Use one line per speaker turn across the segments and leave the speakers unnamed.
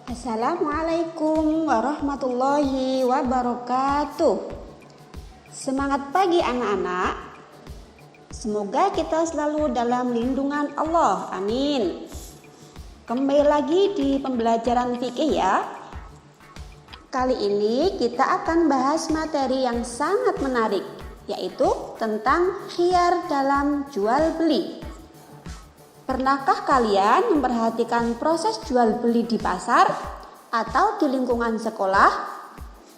Assalamualaikum warahmatullahi wabarakatuh. Semangat pagi anak-anak. Semoga kita selalu dalam lindungan Allah. Amin. Kembali lagi di pembelajaran fikih ya. Kali ini kita akan bahas materi yang sangat menarik, yaitu tentang khiyar dalam jual beli. Pernahkah kalian memperhatikan proses jual beli di pasar atau di lingkungan sekolah?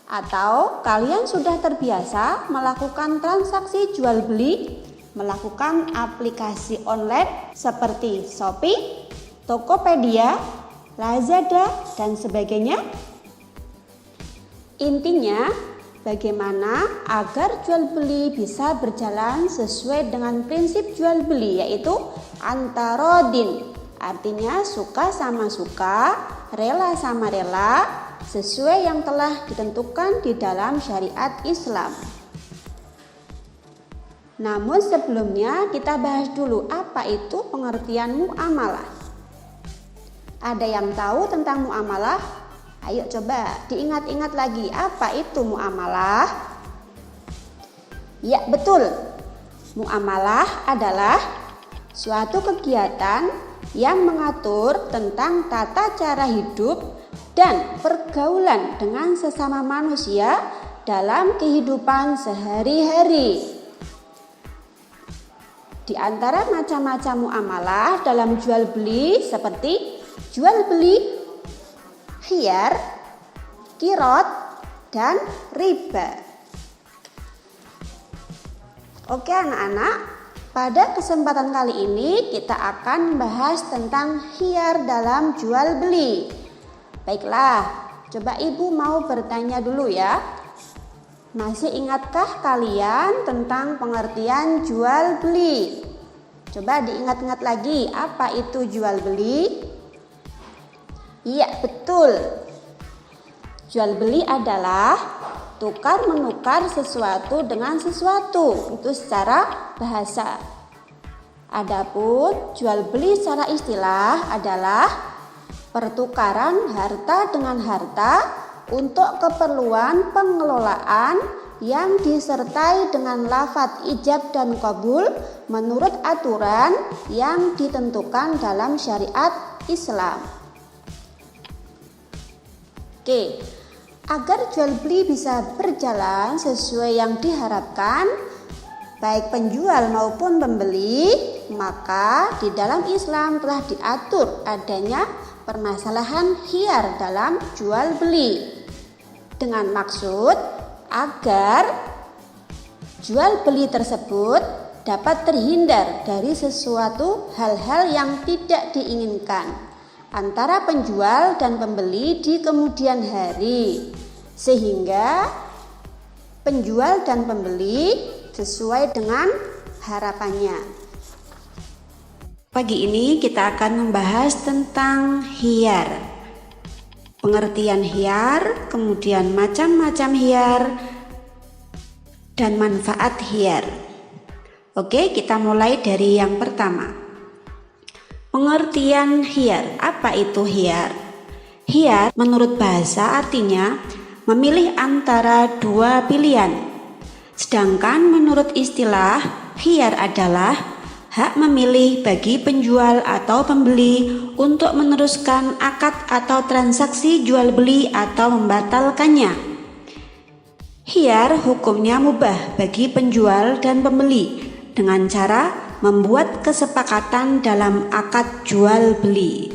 Atau kalian sudah terbiasa melakukan transaksi jual beli, melakukan aplikasi online seperti Shopee, Tokopedia, Lazada, dan sebagainya? Intinya, bagaimana agar jual beli bisa berjalan sesuai dengan prinsip jual beli, yaitu antarodin, artinya suka sama suka, rela sama rela, sesuai yang telah ditentukan di dalam syariat Islam. Namun sebelumnya kita bahas dulu apa itu pengertian muamalah. Ada yang tahu tentang muamalah? Ayo coba diingat-ingat lagi, apa itu muamalah? Ya betul, muamalah adalah suatu kegiatan yang mengatur tentang tata cara hidup dan pergaulan dengan sesama manusia dalam kehidupan sehari-hari. Di antara macam-macam muamalah dalam jual beli seperti jual beli, khiyar, kirot, dan riba. Oke anak-anak, pada kesempatan kali ini kita akan bahas tentang khiyar dalam jual beli. Baiklah, coba ibu mau bertanya dulu ya. Masih ingatkah kalian tentang pengertian jual beli? Coba diingat-ingat lagi, apa itu jual beli? Iya betul, jual beli adalah tukar menukar sesuatu dengan sesuatu, itu secara bahasa. Adapun jual beli secara istilah adalah pertukaran harta dengan harta untuk keperluan pengelolaan yang disertai dengan lafadz ijab dan qabul menurut aturan yang ditentukan dalam syariat Islam. Oke, agar jual beli bisa berjalan sesuai yang diharapkan, baik penjual maupun pembeli, maka di dalam Islam telah diatur adanya permasalahan khiyar dalam jual beli. Dengan maksud agar jual beli tersebut dapat terhindar dari sesuatu hal-hal yang tidak diinginkan antara penjual dan pembeli di kemudian hari, sehingga penjual dan pembeli sesuai dengan harapannya. Pagi ini kita akan membahas tentang khiyar, pengertian khiyar, kemudian macam-macam khiyar, dan manfaat khiyar. Oke, kita mulai dari yang pertama. Pengertian khiyar. Apa itu khiyar? Khiyar menurut bahasa artinya memilih antara dua pilihan. Sedangkan menurut istilah, khiyar adalah hak memilih bagi penjual atau pembeli untuk meneruskan akad atau transaksi jual beli atau membatalkannya. Khiyar hukumnya mubah bagi penjual dan pembeli dengan cara membuat kesepakatan dalam akad jual beli.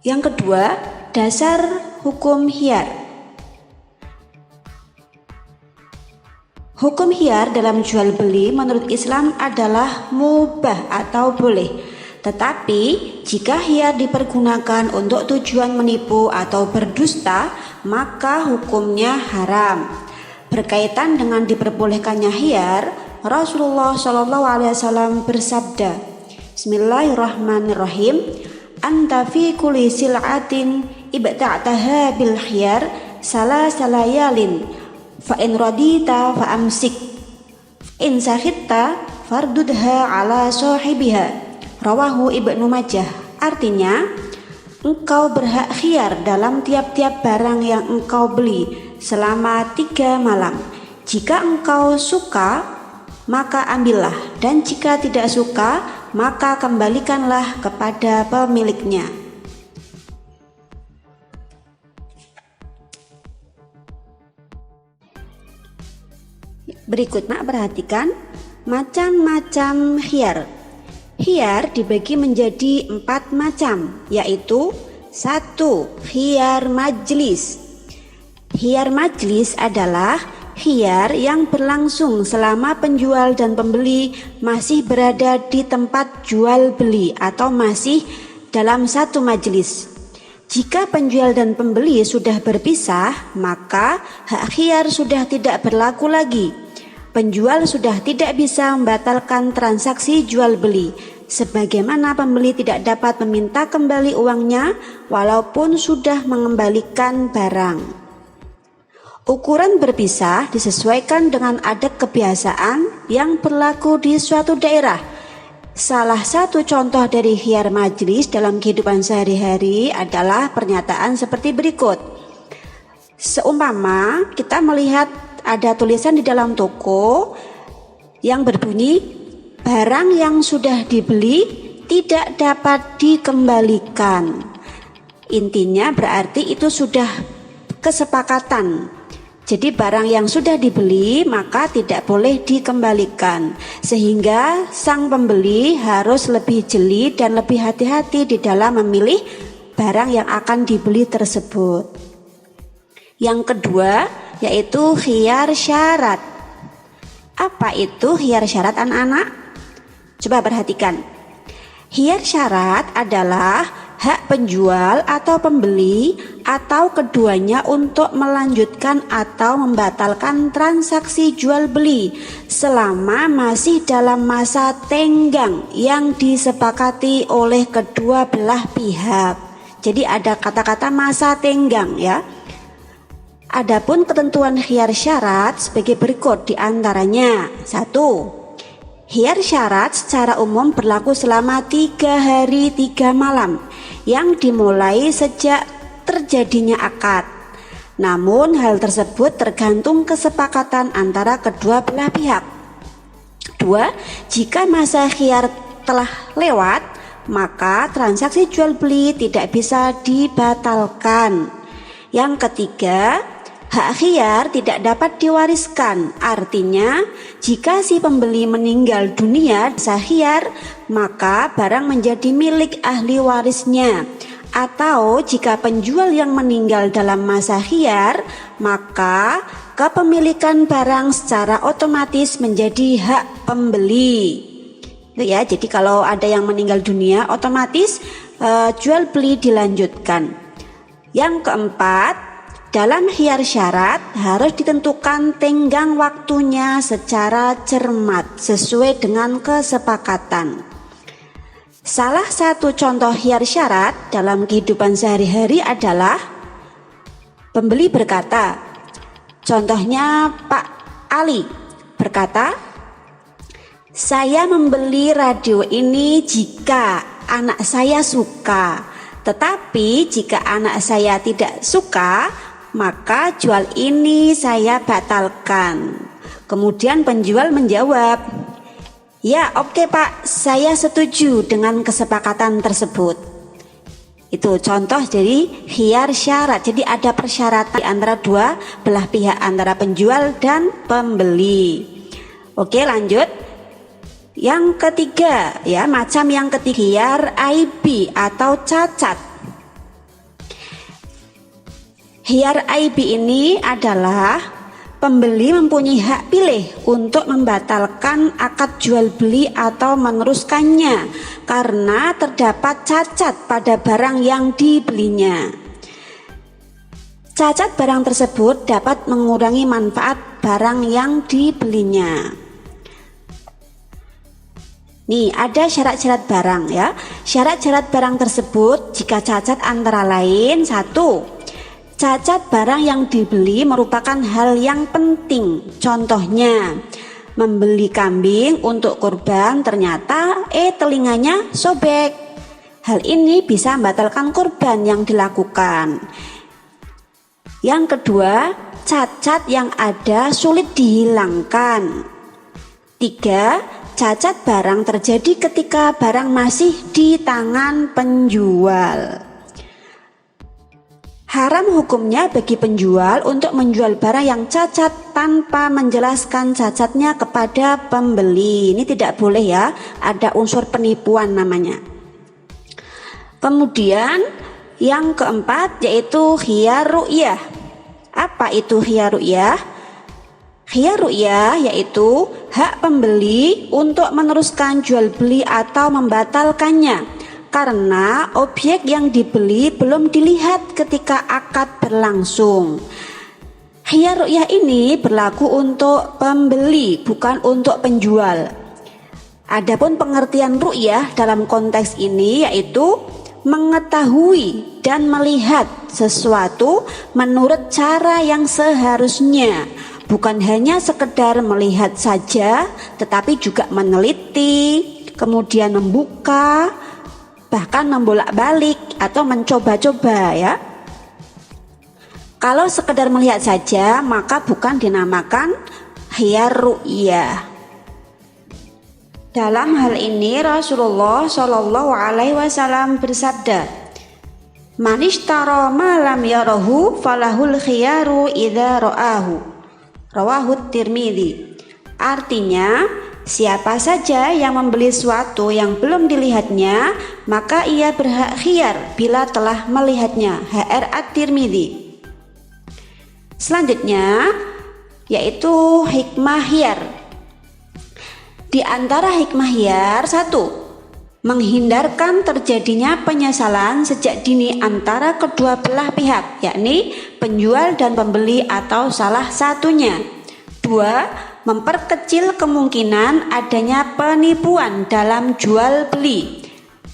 Yang kedua, dasar hukum khiyar. Hukum khiyar dalam jual beli menurut Islam adalah mubah atau boleh. Tetapi jika khiyar dipergunakan untuk tujuan menipu atau berdusta, maka hukumnya haram. Berkaitan dengan diperbolehkannya khiyar, Rasulullah SAW bersabda, Bismillahirrahmanirrahim, anta fi kulli sil'atin ibta'taha bil khiyar salasalayalin fa in radita fa amsik in sakhitta fardudha ala sahibiha. Rawahu Ibnu Majah. Artinya, engkau berhak khiyar dalam tiap-tiap barang yang engkau beli selama 3 malam. Jika engkau suka, maka ambillah, dan jika tidak suka, maka kembalikanlah kepada pemiliknya. Berikut nak perhatikan macam-macam khiyar. Khiyar dibagi menjadi 4 macam, yaitu 1. Khiyar majlis. Khiyar majlis adalah khiyar yang berlangsung selama penjual dan pembeli masih berada di tempat jual beli atau masih dalam satu majelis. Jika penjual dan pembeli sudah berpisah, maka hak khiyar sudah tidak berlaku lagi. Penjual sudah tidak bisa membatalkan transaksi jual beli, sebagaimana pembeli tidak dapat meminta kembali uangnya walaupun sudah mengembalikan barang. Ukuran berpisah disesuaikan dengan adat kebiasaan yang berlaku di suatu daerah. Salah satu contoh dari khiyar majlis dalam kehidupan sehari-hari adalah pernyataan seperti berikut. Seumpama kita melihat ada tulisan di dalam toko yang berbunyi, barang yang sudah dibeli tidak dapat dikembalikan. Intinya berarti itu sudah kesepakatan. Jadi barang yang sudah dibeli maka tidak boleh dikembalikan, sehingga sang pembeli harus lebih jeli dan lebih hati-hati di dalam memilih barang yang akan dibeli tersebut. Yang kedua yaitu khiyar syarat. Apa itu khiyar syarat anak-anak? Coba perhatikan. Khiyar syarat adalah hak penjual atau pembeli atau keduanya untuk melanjutkan atau membatalkan transaksi jual beli selama masih dalam masa tenggang yang disepakati oleh kedua belah pihak. Jadi ada kata-kata masa tenggang ya. Adapun ketentuan khiyar syarat sebagai berikut diantaranya. 1. Khiyar syarat secara umum berlaku selama 3 hari 3 malam yang dimulai sejak terjadinya akad. Namun hal tersebut tergantung kesepakatan antara kedua belah pihak. 2. Jika masa khiyar telah lewat, maka transaksi jual beli tidak bisa dibatalkan. Yang ketiga, hak khiyar tidak dapat diwariskan. Artinya, jika si pembeli meninggal dunia masa khiyar, maka barang menjadi milik ahli warisnya. Atau jika penjual yang meninggal dalam masa khiyar, maka kepemilikan barang secara otomatis menjadi hak pembeli. Itu ya, jadi kalau ada yang meninggal dunia, otomatis jual beli dilanjutkan. Yang keempat, dalam khiyar syarat harus ditentukan tenggang waktunya secara cermat sesuai dengan kesepakatan. Salah satu contoh khiyar syarat dalam kehidupan sehari-hari adalah pembeli berkata, contohnya Pak Ali berkata, saya membeli radio ini jika anak saya suka, tetapi jika anak saya tidak suka, maka jual ini saya batalkan. Kemudian penjual menjawab, ya oke Pak, saya setuju dengan kesepakatan tersebut. Itu contoh dari khiyar syarat. Jadi ada persyaratan antara dua belah pihak, antara penjual dan pembeli. Oke, lanjut. Yang ketiga, ya, macam yang ketiga, khiyar aibi atau cacat. Khiyar aibi ini adalah pembeli mempunyai hak pilih untuk membatalkan akad jual beli atau meneruskannya karena terdapat cacat pada barang yang dibelinya. Cacat barang tersebut dapat mengurangi manfaat barang yang dibelinya. Nih, ada syarat-syarat barang ya. Syarat-syarat barang tersebut jika cacat antara lain: 1. Cacat barang yang dibeli merupakan hal yang penting. Contohnya, membeli kambing untuk kurban, ternyata telinganya sobek. Hal ini bisa membatalkan kurban yang dilakukan. Yang kedua, cacat yang ada sulit dihilangkan. 3. Cacat barang terjadi ketika barang masih di tangan penjual. Haram hukumnya bagi penjual untuk menjual barang yang cacat tanpa menjelaskan cacatnya kepada pembeli. Ini tidak boleh ya, ada unsur penipuan namanya. Kemudian yang keempat yaitu khiyar ru'yah. Apa itu khiyar ru'yah? Khiyar ru'yah yaitu hak pembeli untuk meneruskan jual beli atau membatalkannya karena objek yang dibeli belum dilihat ketika akad berlangsung. Khiyar ru'yah ini berlaku untuk pembeli, bukan untuk penjual. Adapun pengertian ru'yah dalam konteks ini yaitu mengetahui dan melihat sesuatu menurut cara yang seharusnya. Bukan hanya sekedar melihat saja, tetapi juga meneliti, kemudian membuka, bahkan membolak-balik atau mencoba-coba ya. Kalau sekedar melihat saja, maka bukan dinamakan khiyar ru'yah. Dalam hal ini Rasulullah Shallallahu Alaihi Wasallam bersabda, "Man ishtara ma lam yarahu falahul khiyaru idza ra'ahu." Rawahu Tirmidzi. Artinya, siapa saja yang membeli sesuatu yang belum dilihatnya, maka ia berhak khiyar bila telah melihatnya. HR At-Tirmidzi. Selanjutnya yaitu hikmah khiyar. Di antara hikmah khiyar: 1. Menghindarkan terjadinya penyesalan sejak dini antara kedua belah pihak, yakni penjual dan pembeli atau salah satunya. 2. Memperkecil kemungkinan adanya penipuan dalam jual beli.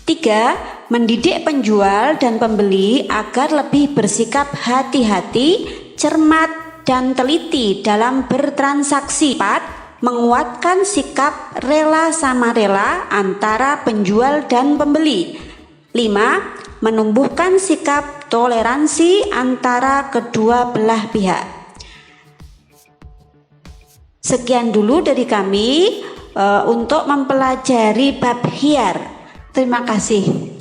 3. Mendidik penjual dan pembeli agar lebih bersikap hati-hati, cermat, dan teliti dalam bertransaksi. 4. Menguatkan sikap rela sama rela antara penjual dan pembeli. 5. Menumbuhkan sikap toleransi antara kedua belah pihak. Sekian dulu dari kami untuk mempelajari bab khiyar. Terima kasih.